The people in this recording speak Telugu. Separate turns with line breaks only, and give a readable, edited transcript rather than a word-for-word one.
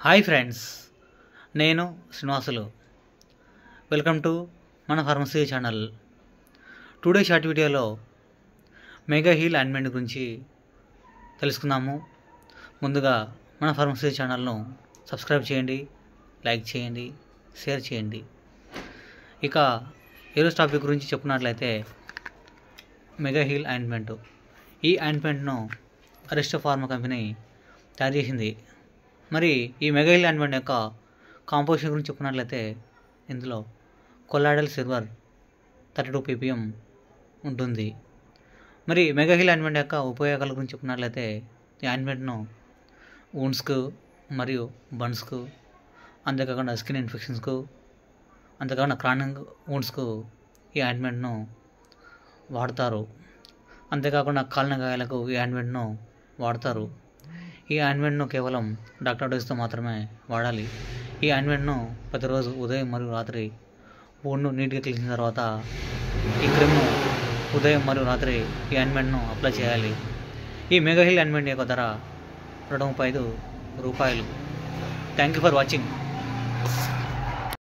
హాయ్ ఫ్రెండ్స్, నేను శ్రీనివాసులు. వెల్కమ్ టు మన ఫార్మసీ ఛానల్. టుడే షార్ట్ వీడియోలో మెగా హీల్ ఆయింట్మెంట్ గురించి తెలుసుకుందాము. ముందుగా మన ఫార్మసీ ఛానల్ను సబ్స్క్రైబ్ చేయండి, లైక్ చేయండి, షేర్ చేయండి. ఇక ఈరోజు టాపిక్ గురించి చెప్పుకున్నట్లయితే మెగా హీల్ ఆయింట్మెంట్. ఈ ఆయింట్మెంట్ను అరిస్టో ఫార్మా కంపెనీ తయారు చేసింది. మరి ఈ మెగా హీల్ ఆయింట్మెంట్ యొక్క కాంపోజిషన్ గురించి చెప్పుకున్నట్లయితే ఇందులో కొల్లాయిడల్ సిల్వర్ 32 ppm ఉంటుంది. మరి మెగా హీల్ ఆయింట్మెంట్ యొక్క ఉపయోగాల గురించి చెప్పుకున్నట్లయితే ఈ ఆయింట్మెంట్ను వూండ్స్కు మరియు బర్న్స్కు, అంతేకాకుండా స్కిన్ ఇన్ఫెక్షన్స్కు, అంతేకాకుండా క్రానిక్ వూండ్స్కు ఈ ఆయింట్మెంట్ను వాడతారు. అంతేకాకుండా కాలిన గాయాలకు ఈ ఆయింట్మెంట్ను వాడతారు. ఈ ఆయింట్మెంట్ను కేవలం డాక్టర్ ఆర్డర్స్తో మాత్రమే వాడాలి. ఈ ఆయింట్మెంట్ను ప్రతిరోజు ఉదయం మరియు రాత్రి వూండ్ను నీట్గా క్లీన్ తర్వాత ఈ క్రీమ్ను ఉదయం మరియు రాత్రి ఈ ఆయింట్మెంట్ను అప్లై చేయాలి. ఈ మెగా హీల్ ఆయింట్మెంట్ యొక్క ధర 135 రూపాయలు. Thank you for watching.